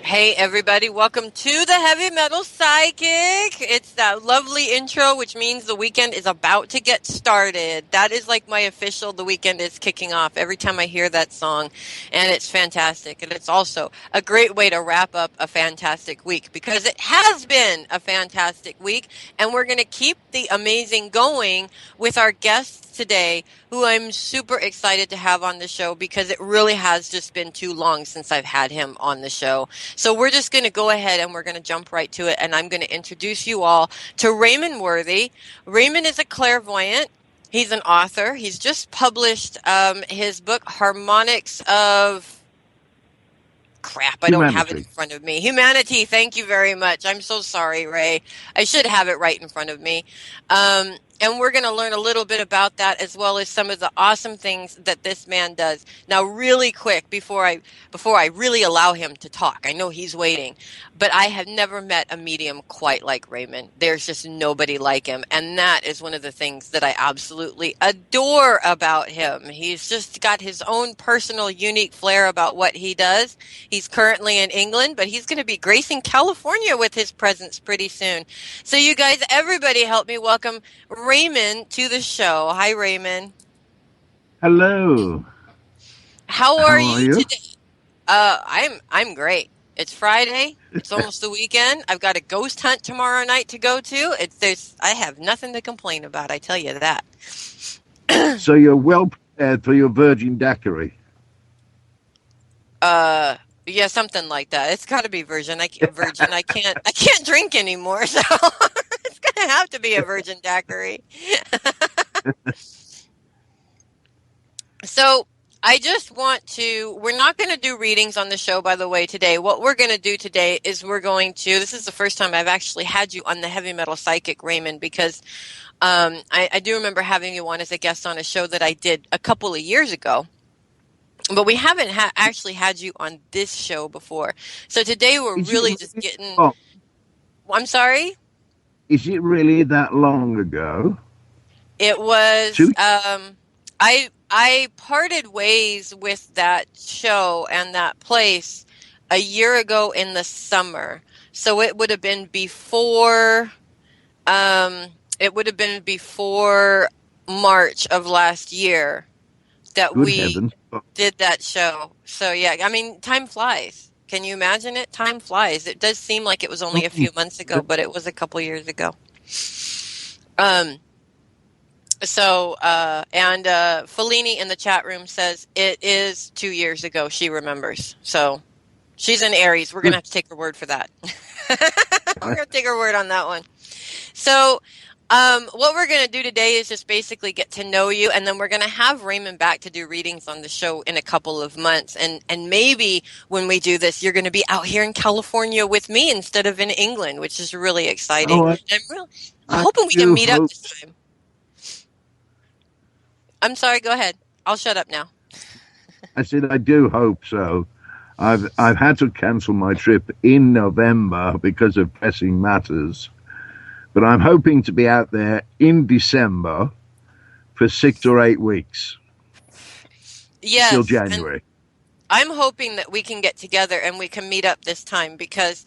Hey everybody, welcome to the Heavy Metal Psychic. It's that lovely intro, which means the weekend is about to get started. That is like my official, the weekend is kicking off every time I hear that song, and it's fantastic. And it's also a great way to wrap up a fantastic week because it has been a fantastic week, and we're going to keep the amazing going with our guests today, who I'm super excited to have on the show because it really has just been too long since I've had him on the show. So we're just going to go ahead and we're going to jump right to it. And I'm going to introduce you all to Raymond Worthy. Raymond is a clairvoyant. He's an author. He's just published his book, Harmonics of I don't have it in front of me. Humanity. Thank you very much. I'm so sorry, Ray. I should have it right in front of me. And we're going to learn a little bit about that as well as some of the awesome things that this man does. Now, really quick, before I really allow him to talk, I know he's waiting, but I have never met a medium quite like Raymond. There's just nobody like him. And that is one of the things that I absolutely adore about him. He's just got his own personal, unique flair about what he does. He's currently in England, but he's going to be gracing California with his presence pretty soon. So you guys, everybody help me welcome Raymond to the show. Hi, Raymond. Hello. How are you today? I'm great. It's Friday. It's almost the weekend. I've got a ghost hunt tomorrow night to go to. I have nothing to complain about. I tell you that. So you're well prepared for your virgin daiquiri. Yeah, something like that. It's got to be virgin. I can't drink anymore, so it's gonna have to be a virgin daiquiri. So I just we're not going to do readings on the show, by the way, today. What we're going to do today is this is the first time I've actually had you on the Heavy Metal Psychic, Raymond, because I do remember having you on as a guest on a show that I did a couple of years ago. But we haven't actually had you on this show before. So today we're really just getting... Oh. I'm sorry? Is it really that long ago? It was... I parted ways with that show and that place a year ago in the summer. So it would have been before... it would have been before March of last year that did that show. So yeah, I mean, time flies. Can you imagine it? Time flies. It does seem like it was only a few months ago, but it was a couple years ago. And Fellini in the chat room says it is 2 years ago. She remembers. So she's in Aries. We're going to have to take her word for that. We're going to take her word on that one. So what we're going to do today is just basically get to know you, and then we're going to have Raymond back to do readings on the show in a couple of months. And maybe when we do this, you're going to be out here in California with me instead of in England, which is really exciting. I'm hoping we can meet up this time. I'm sorry, go ahead. I'll shut up now. I said I do hope so. I've had to cancel my trip in November because of pressing matters. But I'm hoping to be out there in December for 6 or 8 weeks. Yes. Till January. I'm hoping that we can get together and we can meet up this time, because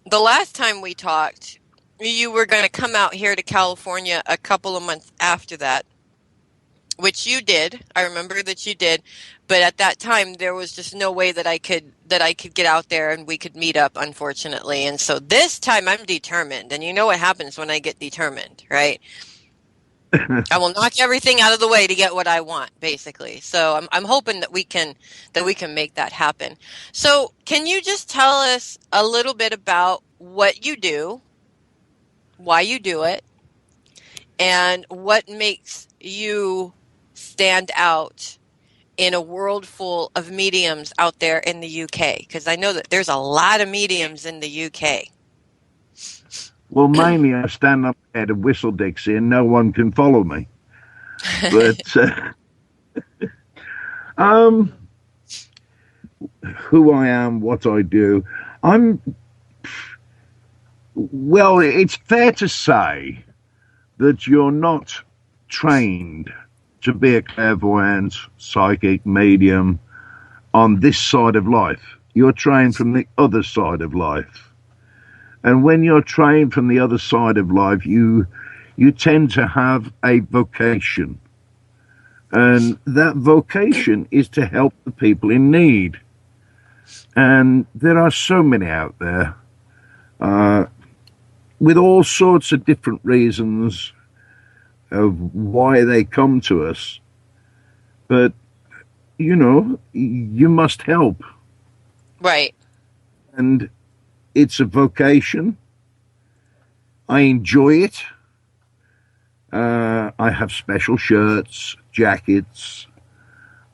the last time we talked, you were going to come out here to California a couple of months after that, which you did. I remember that you did. But at that time, there was just no way that I could get out there and we could meet up, unfortunately. And so this time I'm determined. And you know what happens when I get determined, right? I will knock everything out of the way to get what I want, basically. So I'm hoping that we can make that happen. So can you just tell us a little bit about what you do, why you do it, and what makes you stand out in a world full of mediums out there in the UK? Because I know that there's a lot of mediums in the UK. Well, mainly I stand up at a whistle Dixie and no one can follow me. But who I am, what I do, well, it's fair to say that you're not trained to be a clairvoyant, psychic, medium on this side of life. you're trained from the other side of life. And when you're trained from the other side of life, you tend to have a vocation. And that vocation is to help the people in need. And there are so many out there with all sorts of different reasons of why they come to us. But, you must help. Right. And it's a vocation. I enjoy it. I have special shirts, jackets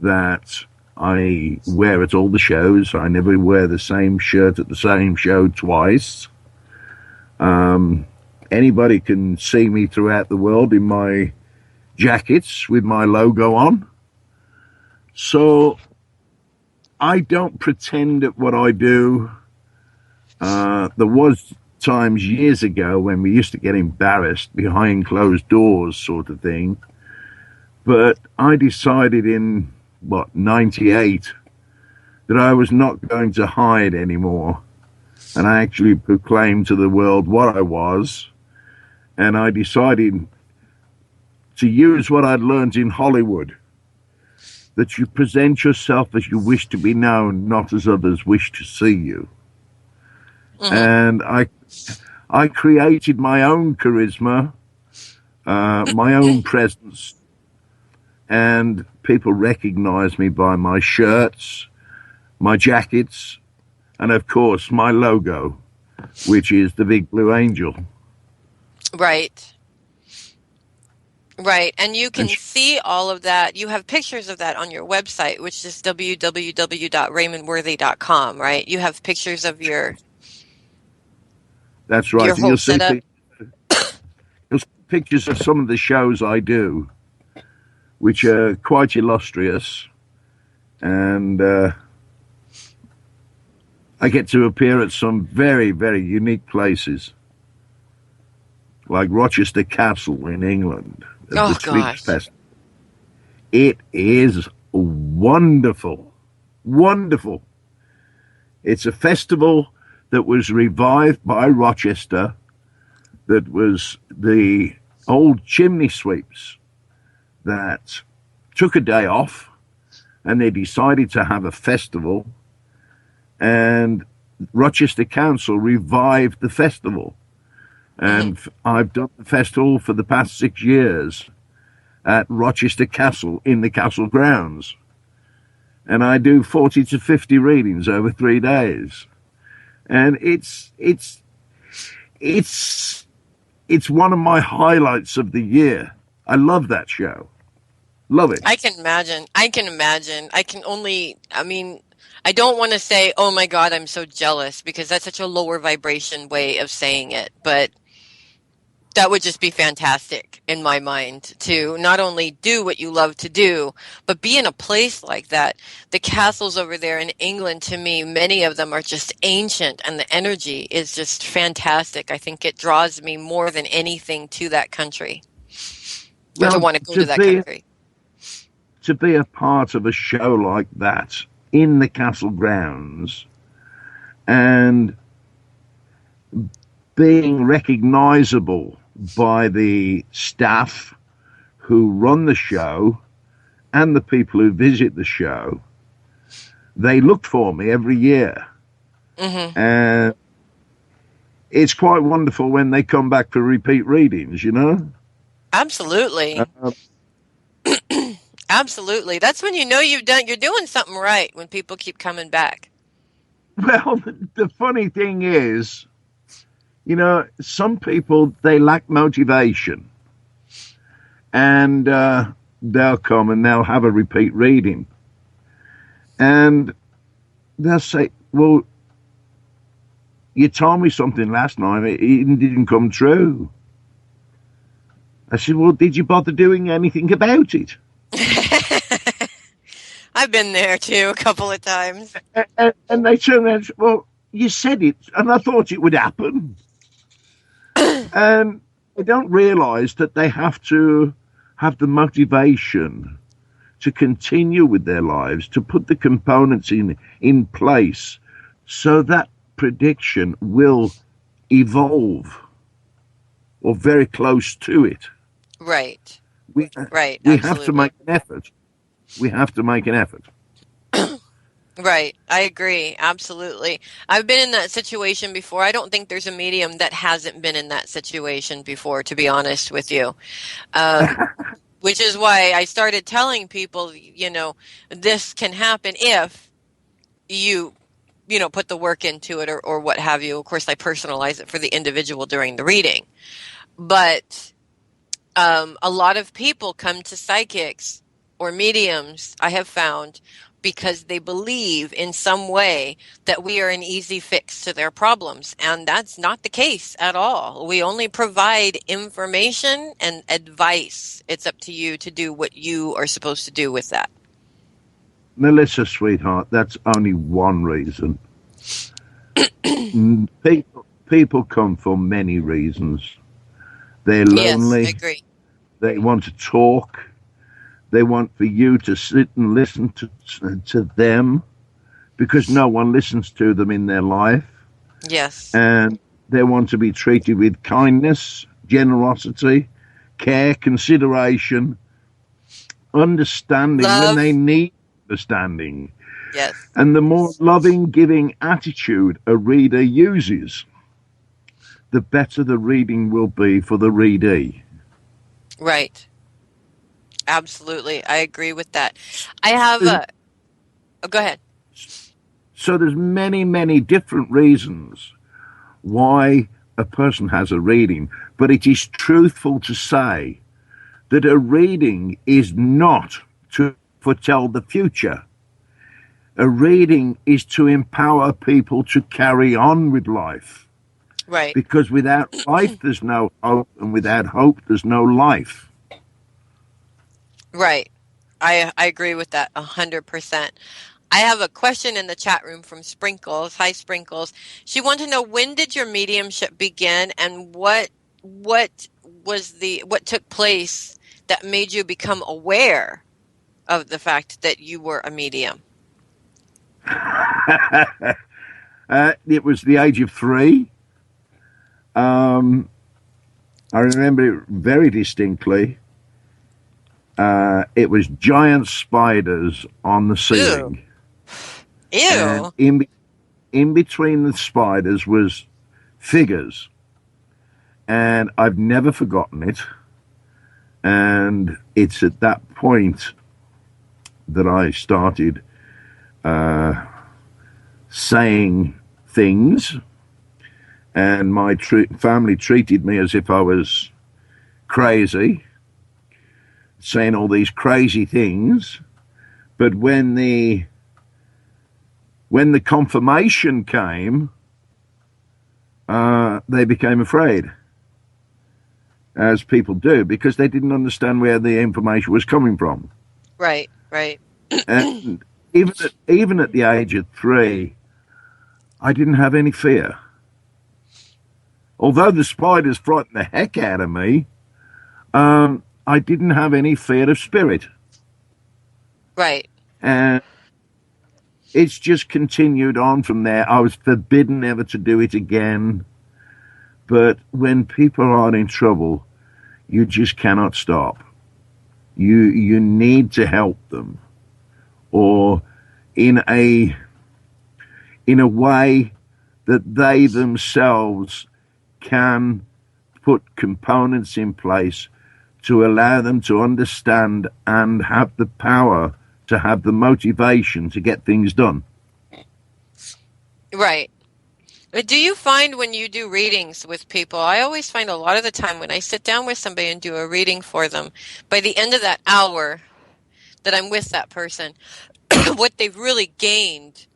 that I wear at all the shows. I never wear the same shirt at the same show twice. Anybody can see me throughout the world in my jackets with my logo on. So I don't pretend at what I do. There was times years ago when we used to get embarrassed behind closed doors sort of thing. But I decided in, 98, that I was not going to hide anymore. And I actually proclaimed to the world what I was. And I decided to use what I'd learned in Hollywood, that you present yourself as you wish to be known, not as others wish to see you. Mm-hmm. And I created my own charisma, my own presence, and people recognize me by my shirts, my jackets, and of course my logo, which is the big blue angel. Right. Right. And you can see all of that. You have pictures of that on your website, which is www.raymondworthy.com, right? You have pictures of your That's right. Your And whole setup. You'll see pictures of some of the shows I do, which are quite illustrious. And I get to appear at some very, very unique places, like Rochester Castle in England. Oh, gosh. It is wonderful. Wonderful. It's a festival that was revived by Rochester, that was the old chimney sweeps that took a day off and they decided to have a festival, and Rochester Council revived the festival. And I've done the festival for the past 6 years at Rochester Castle in the castle grounds. And I do 40 to 50 readings over 3 days. And it's one of my highlights of the year. I love that show. Love it. I can imagine. I don't want to say, oh my God, I'm so jealous, because that's such a lower vibration way of saying it. But that would just be fantastic in my mind to not only do what you love to do, but be in a place like that. The castles over there in England, to me, many of them are just ancient, and the energy is just fantastic. I think it draws me more than anything to that country, or to want to go to that country. To be a part of a show like that in the castle grounds and being recognizable by the staff who run the show and the people who visit the show, they look for me every year. Mm-hmm. And it's quite wonderful when they come back for repeat readings, Absolutely. Absolutely. That's when you know you're doing something right, when people keep coming back. Well, the funny thing is, some people, they lack motivation, and they'll come and they'll have a repeat reading, and they'll say, well, you told me something last night, it didn't come true. I said, well, did you bother doing anything about it? I've been there too a couple of times. And they turn around and say, well, you said it, and I thought it would happen. And they don't realize that they have to have the motivation to continue with their lives, to put the components in place So that prediction will evolve or very close to it. Right. We, Right. we have to Absolutely. make an effort. We have to make an effort. Right. I agree. Absolutely. I've been in that situation before. I don't think there's a medium that hasn't been in that situation before, to be honest with you. Which is why I started telling people, this can happen if you, put the work into it or what have you. Of course, I personalize it for the individual during the reading. But a lot of people come to psychics or mediums, I have found, because they believe in some way that we are an easy fix to their problems. And that's not the case at all. We only provide information and advice. It's up to you to do what you are supposed to do with that. Melissa, sweetheart, that's only one reason. People come for many reasons. They're Yes, I lonely. agree. They want to talk. They want for you to sit and listen to them because no one listens to them in their life. Yes. And they want to be treated with kindness, generosity, care, consideration, understanding when they Love. need understanding. Yes. And the more loving, giving attitude a reader uses, the better the reading will be for the readee. Right. Absolutely. I agree with that. I have a, oh, go ahead. So there's many, many different reasons why a person has a reading, but it is truthful to say that a reading is not to foretell the future. A reading is to empower people to carry on with life. Right. Because without life, there's no hope, and without hope, there's no life. Right. I agree with that 100%. I have a question in the chat room from Sprinkles. Hi, Sprinkles. She wanted to know, when did your mediumship begin, and what what took place that made you become aware of the fact that you were a medium? It was the age of 3. Um, I remember it very distinctly. It was giant spiders on the Ew. ceiling, and Ew. in between the spiders was figures, and I've never forgotten it. And it's at that point that I started saying things, and my family treated me as if I was crazy, saying all these crazy things. But when the confirmation came, they became afraid, as people do, because they didn't understand where the information was coming from. Right. Right. And even at the age of 3, I didn't have any fear. Although the spiders frightened the heck out of me, I didn't have any fear of spirit. Right. And it's just continued on from there. I was forbidden ever to do it again. But when people are in trouble, you just cannot stop. You need to help them, or in a way that they themselves can put components in place to allow them to understand and have the power to have the motivation to get things done. Right. Do you find when you do readings with people, I always find a lot of the time when I sit down with somebody and do a reading for them, by the end of that hour that I'm with that person, what they've really gained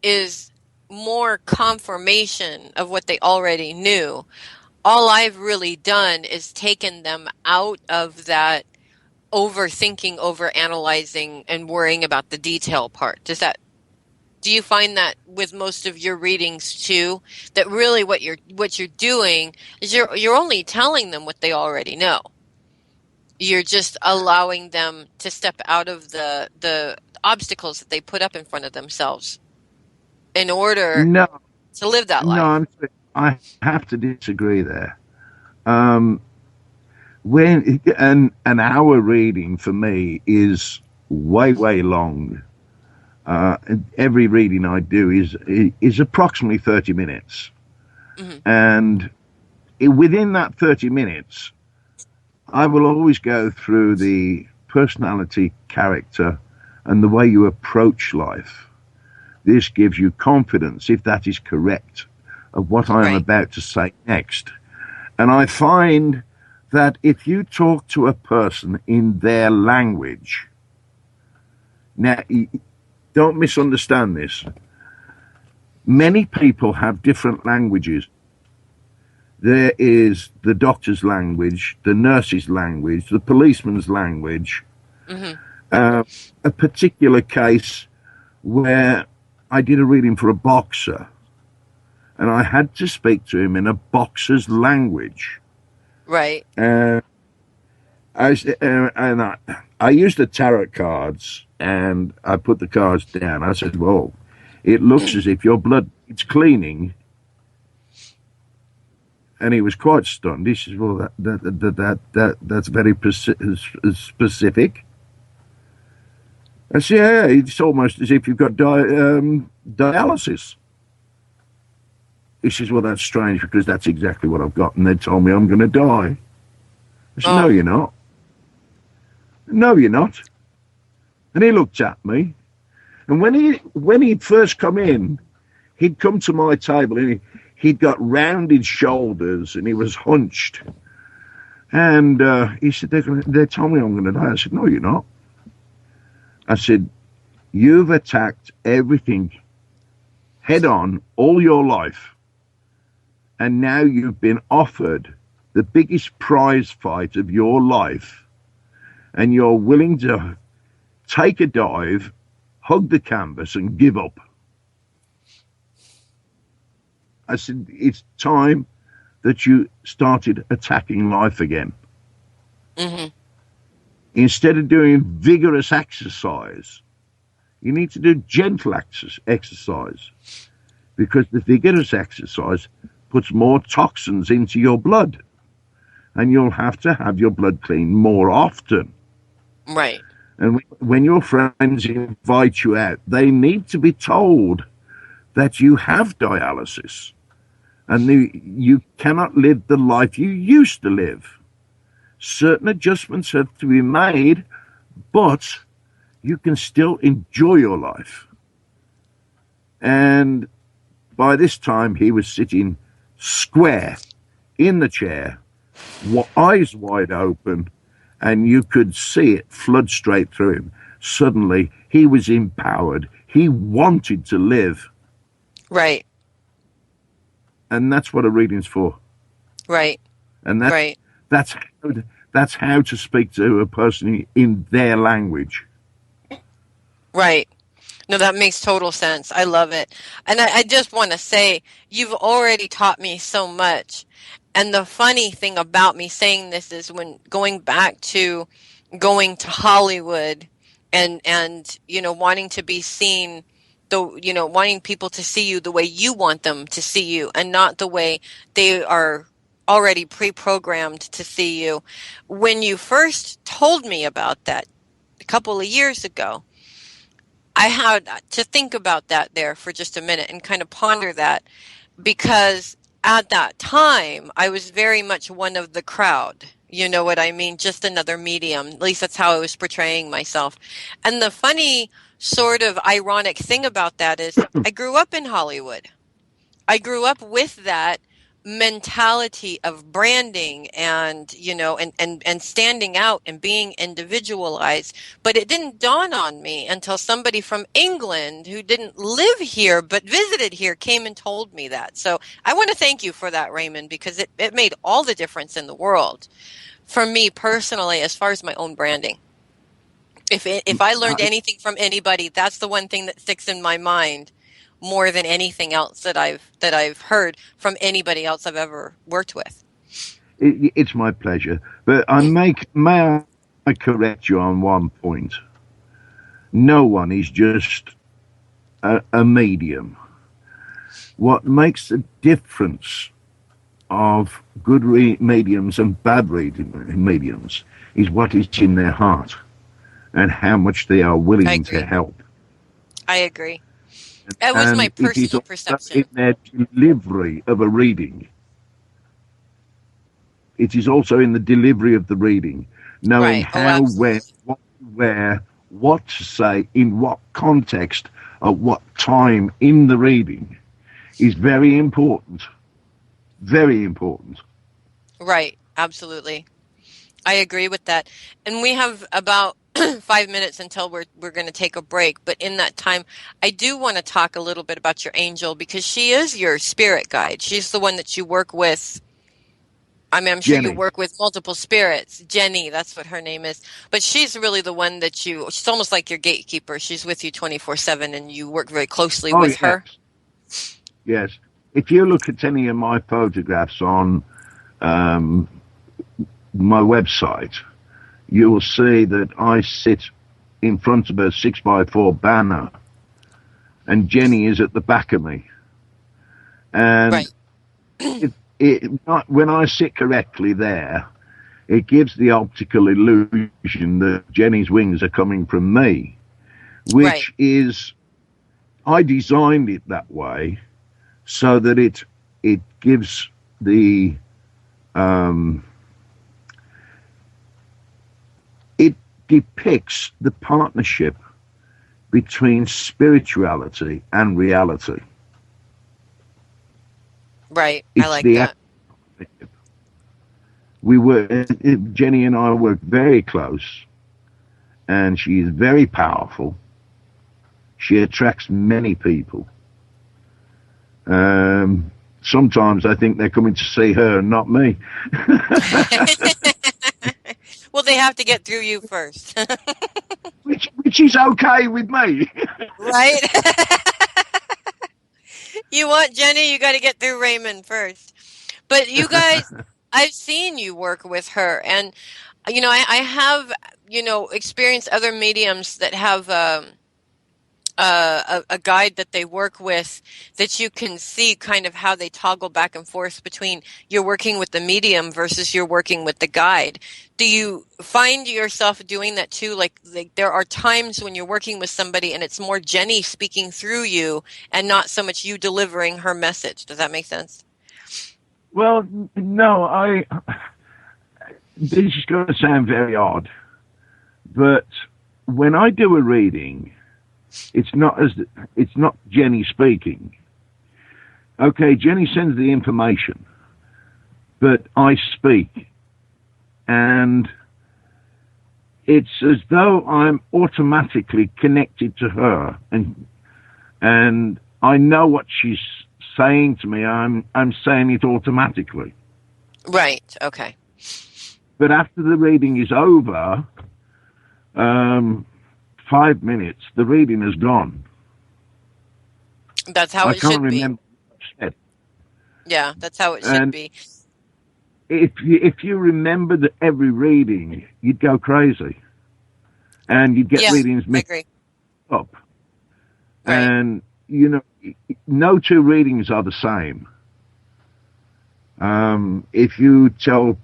is more confirmation of what they already knew. All I've really done is taken them out of that overthinking, overanalyzing, and worrying about the detail part. Do you find that with most of your readings too, that really what you're doing is you're only telling them what they already know. You're just allowing them to step out of the obstacles that they put up in front of themselves. in order No, to live that no, life. I have to disagree there. Um, when an hour reading for me is way long. Every reading I do is approximately 30 minutes, Hmm. and within that 30 minutes, I will always go through the personality, character, and the way you approach life. This gives you confidence, if that is correct, of what I am Right. about to say next. And I find that if you talk to a person in their language, now don't misunderstand this. Many people have different languages. There is the doctor's language, the nurse's language, the policeman's language. Hmm. Uh, a particular case where I did a reading for a boxer, and I had to speak to him in a boxer's language. Right. Uh, I used the tarot cards, and I put the cards down. I said, "Well, it looks as if your blood is cleaning." And he was quite stunned. He says, "Well, that's very specific." I said, "Yeah, it's almost as if you've got dialysis." He says, "Well, that's strange because that's exactly what I've got, and they told me I'm going to die." I said, "No, Oh. you're not. No, you're not." And he looked at me, and when he'd first come in, he'd come to my table, and he'd got rounded shoulders, and he was hunched. And he said, they told me I'm going to die." I said, "No, you're not." I said, "You've attacked everything head on all your life, and now you've been offered the biggest prize fight of your life, and you're willing to take a dive, hug the canvas, and give up." I said, "It's time that you started attacking life again. Hmm. Instead of doing vigorous exercise, you need to do gentle exercise, because the vigorous exercise puts more toxins into your blood, and you'll have your blood cleaned more often. Right. And when your friends invite you out, they need to be told that you have dialysis, and you cannot live the life you used to live. Certain adjustments have to be made, but you can still enjoy your life." And by this time, he was sitting square in the chair, eyes wide open, and you could see it flood straight through him. Suddenly, he was empowered. He wanted to live. Right. And that's what a reading's for. Right. And Right. that's how, that's how to speak to a person in their language. Right. No, that makes total sense. I love it. And I just want to say, you've already taught me so much. And the funny thing about me saying this is when going back to going to Hollywood and wanting to be seen wanting people to see you the way you want them to see you and not the way they are already pre-programmed to see you. When you first told me about that a couple of years ago, I had to think about that there for just a minute and kind of ponder that because at that time I was very much one of the crowd. You know what I mean? Just another medium. At least that's how I was portraying myself. And the funny, sort of ironic thing about that is I grew up in Hollywood. I grew up with that mentality of branding and and standing out and being individualized, but it didn't dawn on me until somebody from England who didn't live here but visited here came and told me that. So I want to thank you for that, Raymond, because it made all the difference in the world for me personally as far as my own branding. If I learned I, anything from anybody, that's the one thing that sticks in my mind more than anything else that I've heard from anybody else I've ever worked with. it's my pleasure. But may I correct you on one point? No one is just a medium. What makes the difference of good mediums and bad mediums is what is in their heart and how much they are I willing to agree. help. I agree. That was my And it is personal also in perception. their delivery of a reading. It is also in the delivery of the reading, knowing Right. Oh, how, when, absolutely. what, where, what to say, in what context, at what time in the reading is very important. Very important. Right. Absolutely. I agree with that. And we have about 5 minutes until we're going to take a break. But in that time, I do want to talk a little bit about your angel because she is your spirit guide. She's the one that you work with. I mean, I'm sure you Jenny. work with multiple spirits. Jenny, that's what her name is. But she's really the one that she's almost like your gatekeeper. She's with you 24/7 and you work very closely Oh, with yes. her. Yes. If you look at any of my photographs on um, my website, you will see that I sit in front of a 6x4 banner and Jenny is at the back of me. And Right. when I sit correctly there, it gives the optical illusion that Jenny's wings are coming from me, Right. which is, I designed it that way so that it gives the um, it depicts the partnership between spirituality and reality. Right. I It's like the that. we were Jenny and I were very close, and she is very powerful. She attracts many people. Sometimes I think they're coming to see her, not me. Well, they have to get through you first. which is okay with me. Right? You want Jenny, you got to get through Raymond first. But you guys, I've seen you work with her, and I have experienced other mediums that have a guide that they work with that you can see kind of how they toggle back and forth between you're working with the medium versus you're working with the guide. Do you find yourself doing that too? Like there are times when you're working with somebody and it's more Jenny speaking through you and not so much you delivering her message. Does that make sense? Well, no, this is going to sound very odd, but when I do a reading, it's not Jenny speaking. Okay, Jenny sends the information, but I speak, and it's as though I'm automatically connected to her, and I know what she's saying to me. I'm saying it automatically. Right. Okay. But after the reading is over, um, 5 minutes, the reading is gone. That's how I it can't should be. remember what I said. Yeah, that's how it should And be. if you remembered every reading, you'd go crazy, and you'd get Yeah, readings I mixed agree. up. Right. And you know, no two readings are the same. If you tell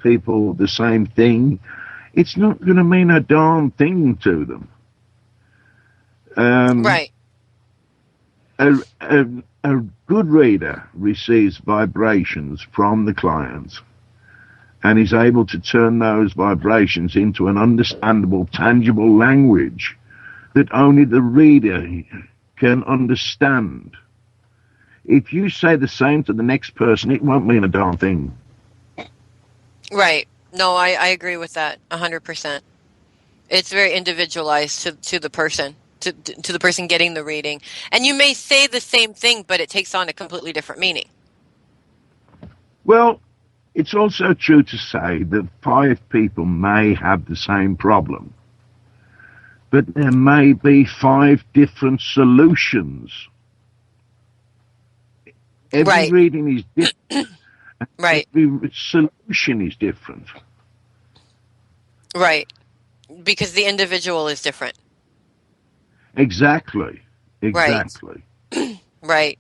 people the same thing, it's not going to mean a darn thing to them. Um, Right. a, a, a good reader receives vibrations from the client and is able to turn those vibrations into an understandable, tangible language that only the reader can understand. If you say the same to the next person, it won't mean a darn thing. Right. No, I agree with that 100%. It's very individualized to the person, to the person getting the reading. And you may say the same thing, but it takes on a completely different meaning. Well, it's also true to say that five people may have the same problem, but there may be five different solutions. Every Right. reading is different. Right. Every solution is different. Right. Because the individual is different. Exactly. Right. Exactly. Right.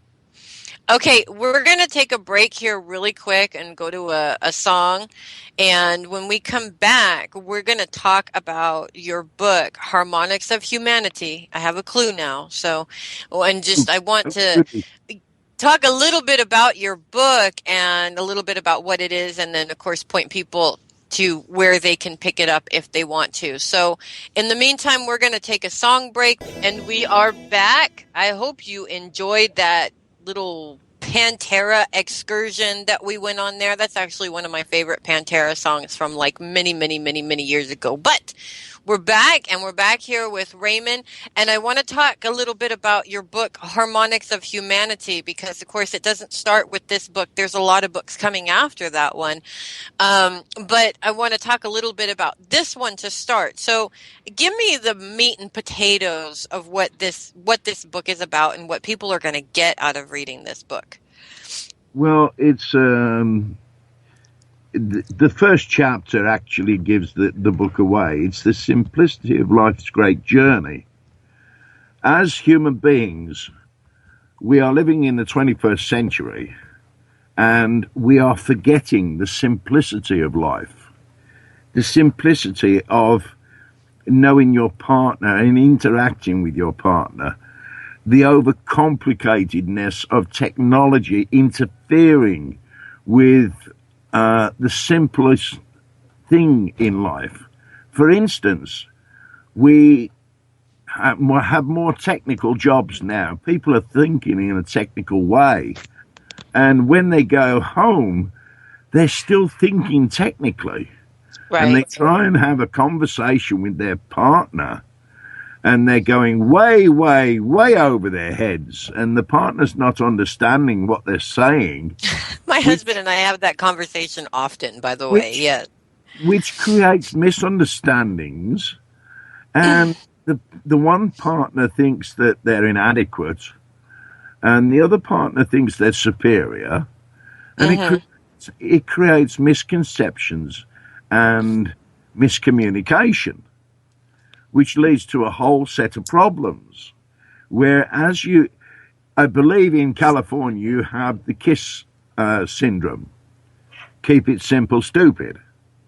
Okay, we're going to take a break here really quick and go to a song. And when we come back, we're going to talk about your book, Harmonics of Humanity. I have a clue now. So, and just I want to talk a little bit about your book and a little bit about what it is, and then, of course, point people to where they can pick it up if they want to. So, in the meantime, we're going to take a song break and we are back. I hope you enjoyed that little Pantera excursion that we went on there. That's actually one of my favorite Pantera songs from like many, many, many, many years ago. But we're back, and we're back here with Raymond. And I want to talk a little bit about your book, Harmonics of Humanity, because, of course, it doesn't start with this book. There's a lot of books coming after that one. But I want to talk a little bit about this one to start. So give me the meat and potatoes of what this book is about and what people are going to get out of reading this book. Well, it's the first chapter actually gives the book away. It's the simplicity of life's great journey. As human beings, we are living in the 21st century, and we are forgetting the simplicity of life, the simplicity of knowing your partner and interacting with your partner, the overcomplicatedness of technology interfering with the simplest thing in life. For instance, we have more technical jobs now. People are thinking in a technical way. And when they go home, they're still thinking technically. Right. And they try and have a conversation with their partner, and they're going way, way, way over their heads, and the partner's not understanding what they're saying. My husband and I have that conversation often, by the way. Yes. Which creates misunderstandings, and the one partner thinks that they're inadequate, and the other partner thinks they're superior, and it creates misconceptions and miscommunication, which leads to a whole set of problems. Whereas I believe in California, you have the KISS syndrome. Keep it simple, stupid.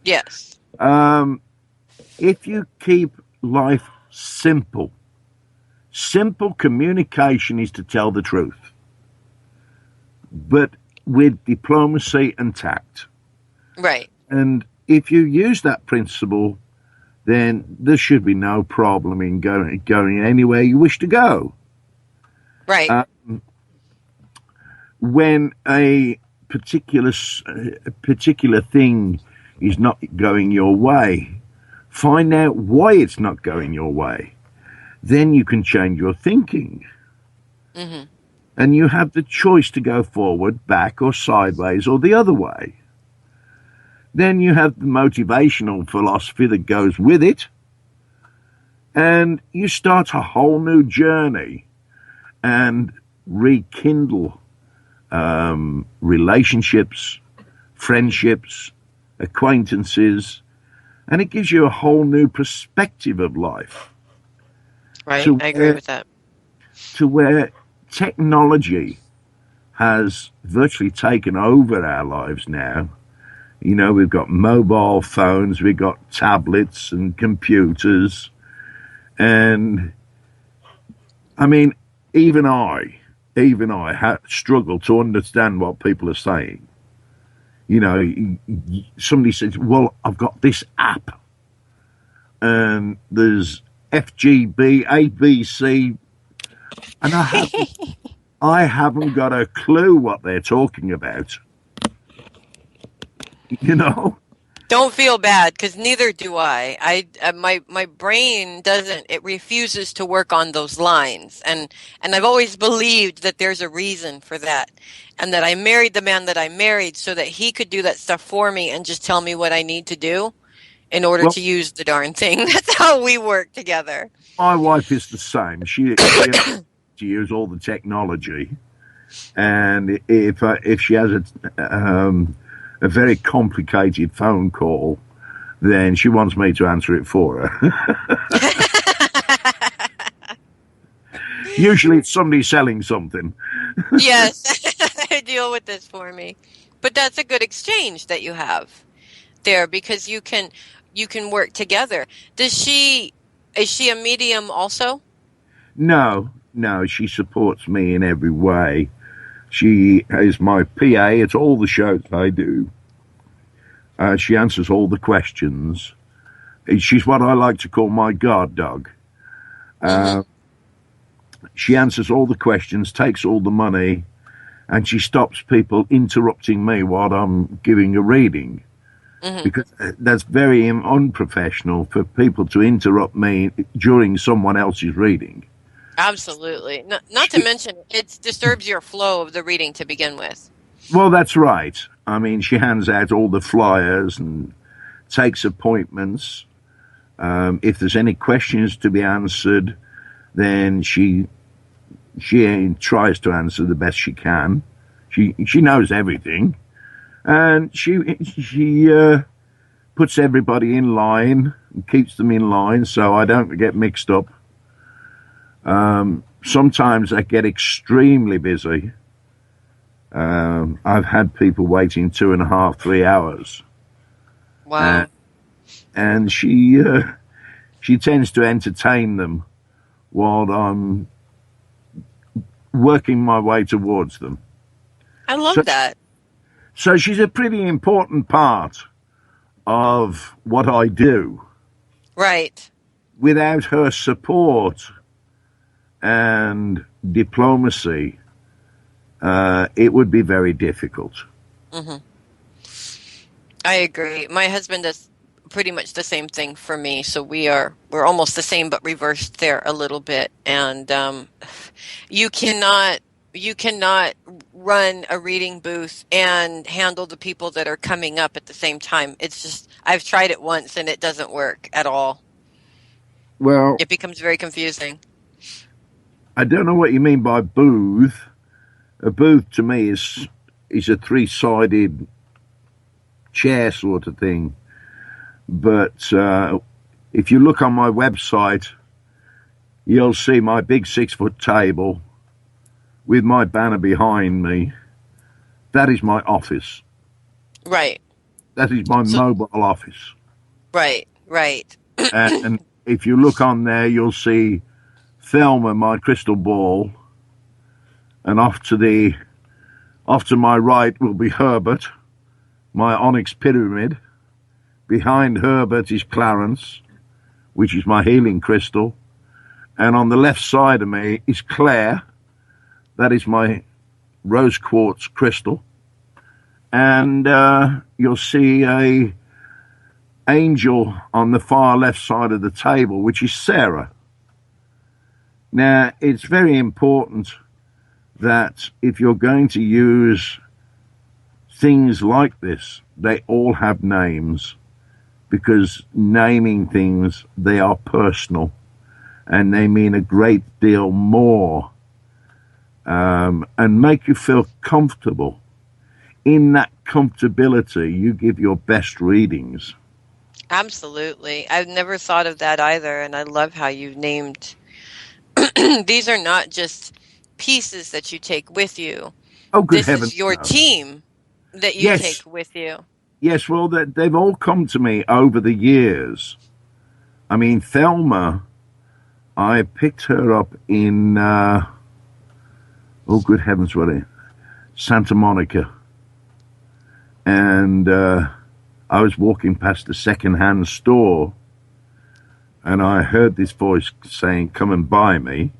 Yes. If you keep life simple communication is to tell the truth, but with diplomacy and tact. Right. And if you use that principle, then there should be no problem in going anywhere you wish to go. Right. When a particular thing is not going your way, find out why it's not going your way. Then you can change your thinking. Mm-hmm. And you have the choice to go forward, back, or sideways, or the other way. Then you have the motivational philosophy that goes with it, and you start a whole new journey and rekindle relationships, friendships, acquaintances, and it gives you a whole new perspective of life. Right, I agree with that. To where technology has virtually taken over our lives now. You know, we've got mobile phones, we've got tablets and computers. And, I mean, even I struggle to understand what people are saying. You know, somebody says, well, I've got this app, and there's FGB, ABC, and I haven't got a clue what they're talking about. You know? Don't feel bad, because neither do I. My brain doesn't. It refuses to work on those lines, and I've always believed that there's a reason for that, and that I married the man that I married so that he could do that stuff for me and just tell me what I need to do in order to use the darn thing. That's how we work together. My wife is the same. She uses all the technology, and if she has a very complicated phone call, then she wants me to answer it for her. Usually it's somebody selling something. Yes. deal with this for me. But that's a good exchange that you have there because you can work together. Is she a medium also? No, no, she supports me in every way. She is my PA at all the shows I do. She answers all the questions. She's what I like to call my guard dog. Mm-hmm. She answers all the questions, takes all the money, and she stops people interrupting me while I'm giving a reading. Mm-hmm. Because that's very unprofessional for people to interrupt me during someone else's reading. Absolutely. Not to She, mention it disturbs your flow of the reading to begin with. well, that's right. I mean, she hands out all the flyers and takes appointments. If there's any questions to be answered, then she tries to answer the best she can. She knows everything, and she puts everybody in line and keeps them in line so I don't get mixed up. Sometimes I get extremely busy. I've had people waiting 2.5, 3 hours, and, Wow. and she tends to entertain them while I'm working my way towards them. I So, love that. so she's a pretty important part of what I do. Right. Without her support and diplomacy, it would be very difficult. Hmm. I agree. My husband does pretty much the same thing for me, so we're almost the same but reversed there a little bit. And you cannot you cannot run a reading booth and handle the people that are coming up at the same time. It's just I've tried it once and it doesn't work at all. Well, It becomes very confusing. I don't know what you mean by booth. A booth to me is a three-sided chair sort of thing. But if you look on my website, you'll see my big 6-foot table with my banner behind me. That is my office. Right. That is my So mobile office. right, right. And if you look on there, you'll see Thelma, my crystal ball, and off to my right will be Herbert, my onyx pyramid. Behind Herbert is Clarence, which is my healing crystal, and on the left side of me is Claire. That is my rose quartz crystal, and you'll see a angel on the far left side of the table, which is Sarah. Now, it's very important that if you're going to use things like this, they all have names, because naming things, they are personal and they mean a great deal more, and make you feel comfortable. In that comfortability, you give your best readings. Absolutely. I've never thought of that either, and I love how you named these are not just pieces that you take with you. Oh, good This heavens, is your no. team that you Yes, take with you. yes, well, they've all come to me over the years. I mean, Thelma, I picked her up in, oh, good heavens, what is Santa Monica. And I was walking past a second-hand store, and I heard this voice saying, "Come and buy me."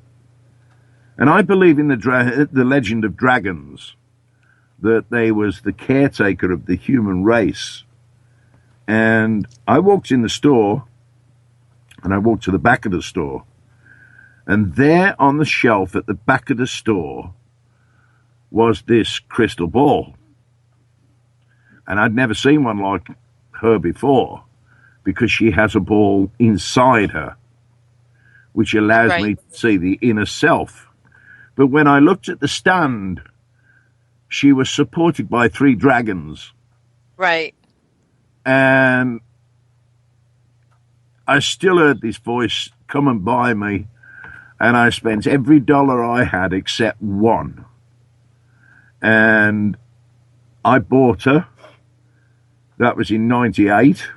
And I believe in the legend of dragons, that they was the caretaker of the human race. And I walked in the store, and I walked to the back of the store, and there on the shelf at the back of the store was this crystal ball. And I'd never seen one like her before, because she has a ball inside her, which allows Right. me to see the inner self. But when I looked at the stand, she was supported by 3 dragons. Right. And I still heard this voice, "Come and buy me." And I spent every dollar I had except one. And I bought her. That was in '98.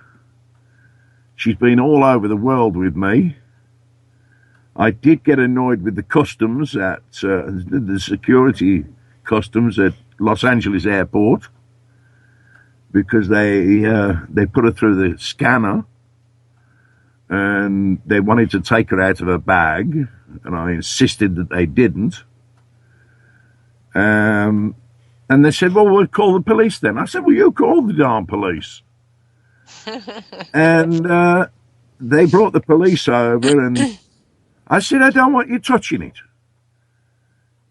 She's been all over the world with me. I did get annoyed with the customs at the security customs at Los Angeles airport because they put her through the scanner and they wanted to take her out of her bag, and I insisted that they didn't. And they said, well, we'll call the police then. I said, well, you call the darn police. And they brought the police over, and I said, I don't want you touching it.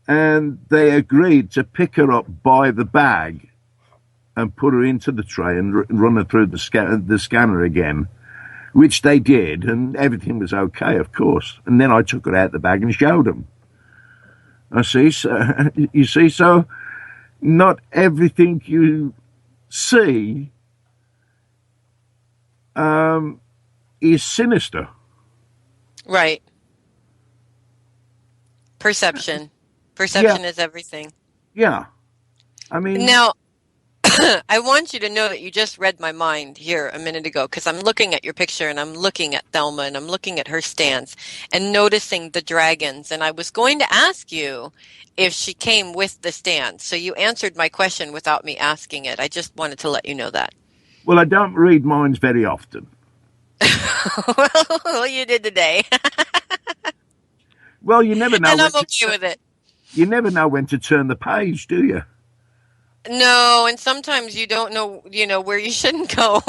And they agreed to pick her up by the bag and put her into the tray and run her through the scanner again, which they did, and everything was okay, of course. And then I took her out the bag and showed them. You see, so not everything you see is sinister. Right. Perception. Perception is everything. Yeah. I mean... Now, I want you to know that you just read my mind here a minute ago, because I'm looking at your picture and I'm looking at Thelma and I'm looking at her stance and noticing the dragons. And I was going to ask you if she came with the stance. So you answered my question without me asking it. I just wanted to let you know that. Well, I don't read minds very often. Well, you did today. Well, you never know. And I'm okay with it. You never know when to turn the page, do you? No, and sometimes you don't know, where you shouldn't go.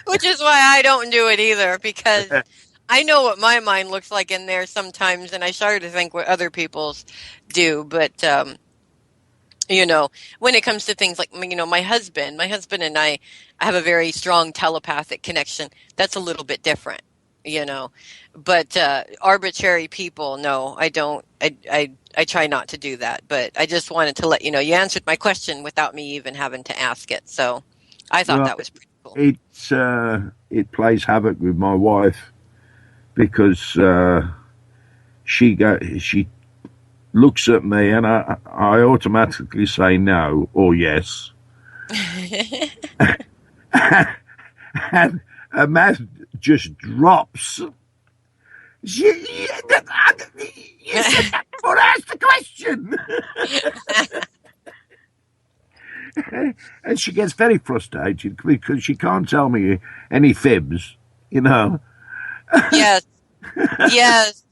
Which is why I don't do it either, because I know what my mind looks like in there sometimes, and I shudder to think what other people's do. But, when it comes to things like, my husband and I have a very strong telepathic connection. That's a little bit different, But arbitrary people, no, I don't. I try not to do that, but I just wanted to let you know you answered my question without me even having to ask it. So I thought that was pretty cool. It plays havoc with my wife because she looks at me and I automatically say no or yes. And her mouth just drops. You said that before I asked the question. And she gets very frustrated because she can't tell me any fibs, Yes. Yes.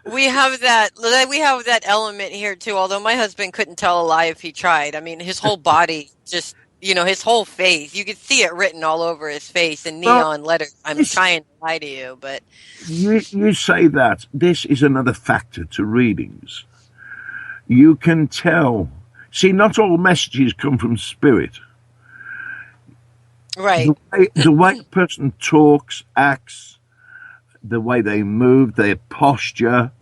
We have that element here too, although my husband couldn't tell a lie if he tried. I mean, his whole body just, his whole face, you could see it written all over his face in neon letters. I'm trying to lie to you, but... You say that. This is another factor to readings. You can tell. See, not all messages come from spirit. Right. The way a person talks, acts, the way they move, their posture,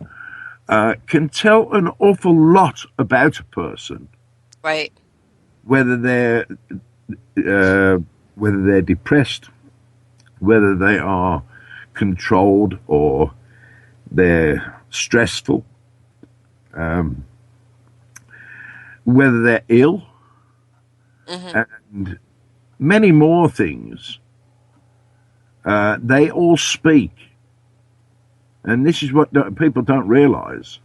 can tell an awful lot about a person. Right. Whether they're depressed, whether they are controlled or they're stressful, whether they're ill, and many more things. They all speak. And this is what people don't realize.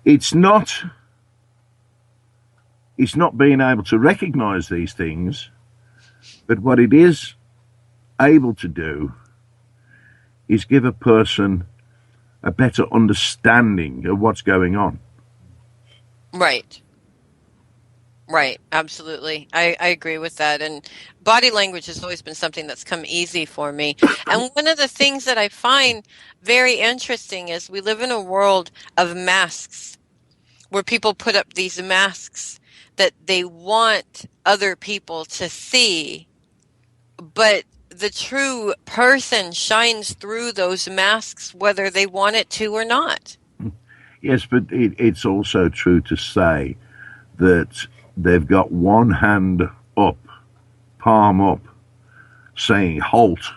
It's not being able to recognize these things, but what it is able to do is give a person a better understanding of what's going on. Right. Right. Absolutely. I agree with that. And body language has always been something that's come easy for me. And one of the things that I find very interesting is we live in a world of masks where people put up these masks that they want other people to see, but the true person shines through those masks whether they want it to or not. Yes, but it's also true to say that they've got one hand up, palm up, saying halt,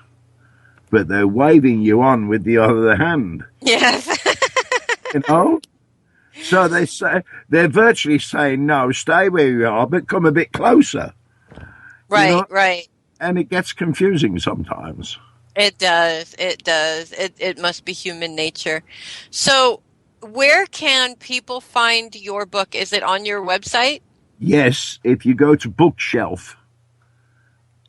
but they're waving you on with the other hand. Yes. you know. So they're virtually saying, no, stay where you are, but come a bit closer, you Right, know, right. and it gets confusing sometimes. It does. It does. It must be human nature. So, where can people find your book? Is it on your website? Yes, if you go to Bookshelf,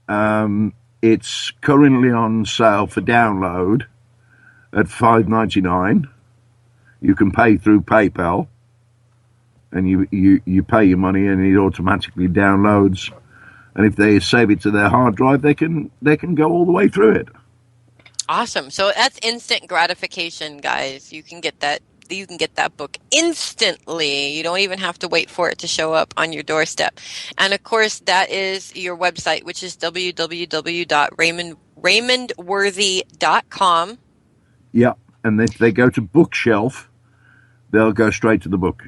um, it's currently on sale for download at $5.99. You can pay through PayPal, and you pay your money, and it automatically downloads. And if they save it to their hard drive, they can go all the way through it. Awesome. So that's instant gratification, guys. You can get that book instantly. You don't even have to wait for it to show up on your doorstep. And of course, that is your website, which is www.raymondworthy.com. Yeah, and if they go to Bookshelf, they'll go straight to the book,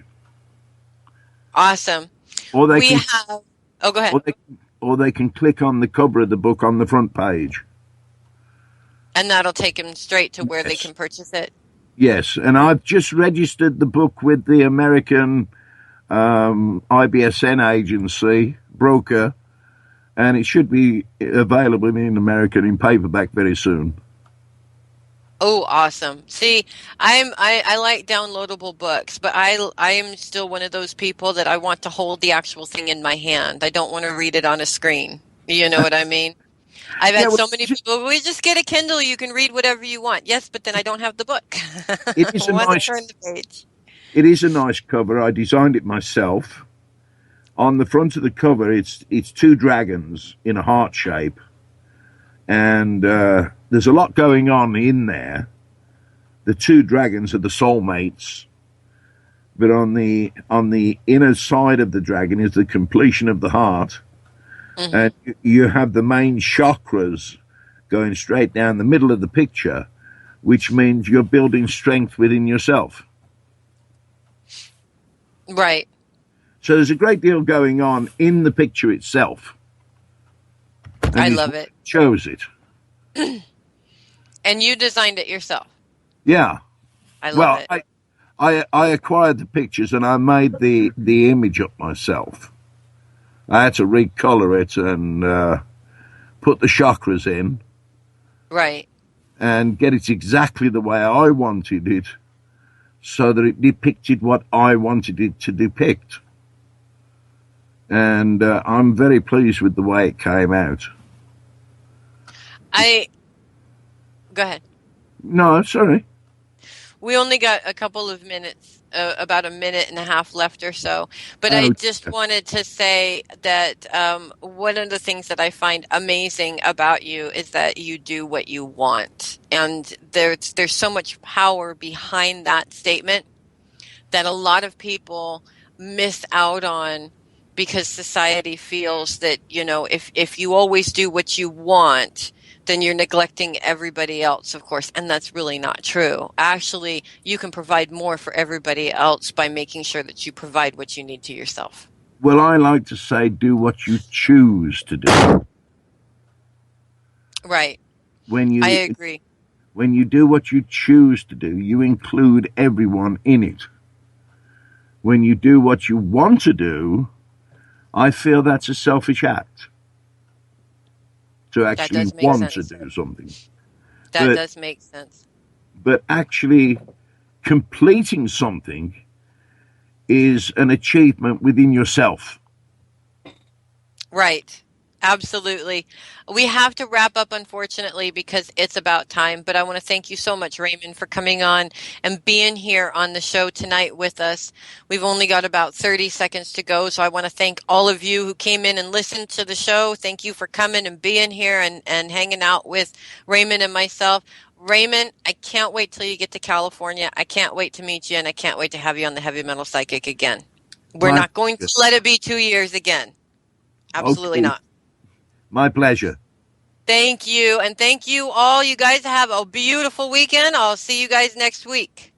Awesome. or they We can have, oh, go ahead. or they can click on the cover of the book on the front page. And that'll take them straight to where they Yes, can purchase it. yes, and I've just registered the book with the American IBSN agency broker, and it should be available in America in paperback very soon. Oh, awesome. See, I like downloadable books, but I am still one of those people that I want to hold the actual thing in my hand. I don't want to read it on a screen. You know what I mean? I've Yeah, had well, so many people, we just get a Kindle, you can read whatever you want. Yes, but then I don't have the book. it I is a want to nice turn the page. it is a nice cover. I designed it myself. On the front of the cover, it's two dragons in a heart shape, and there's a lot going on in there. The two dragons are the soulmates, but on the inner side of the dragon is the completion of the heart, Hmm. and you have the main chakras going straight down the middle of the picture, which means you're building strength within yourself. Right. So there's a great deal going on in the picture itself, I and it's love what it. shows it. And you designed it yourself. Yeah. I love Well, it. I acquired the pictures and I made the image up myself. I had to recolor it and put the chakras in Right. and get it exactly the way I wanted it, so that it depicted what I wanted it to depict. And I'm very pleased with the way it came out. I Go ahead. No, sorry. We only got a couple of minutes, about a minute and a half left or so. But I Oh, just wanted to say that one of the things that I find amazing about you is that you do what you want. And there's so much power behind that statement that a lot of people miss out on because society feels that, if you always do what you want, then you're neglecting everybody else, of course, and that's really not true. Actually, you can provide more for everybody else by making sure that you provide what you need to yourself. well, I like to say, do what you choose to do. Right. When I you agree. when you do what you choose to do, you include everyone in it. When you do what you want to do, I feel that's a selfish act to That actually does make want to sense. do something. That But does make sense. actually completing something is an achievement within yourself. Right. Absolutely. We have to wrap up, unfortunately, because it's about time. But I want to thank you so much, Raymond, for coming on and being here on the show tonight with us. We've only got about 30 seconds to go. So I want to thank all of you who came in and listened to the show. Thank you for coming and being here and hanging out with Raymond and myself. Raymond, I can't wait till you get to California. I can't wait to meet you, and I can't wait to have you on the Heavy Metal Psychic again. We're My not going to pleasure. let it be 2 years again. Absolutely Okay, not. my pleasure. Thank you. And thank you all. You guys have a beautiful weekend. I'll see you guys next week.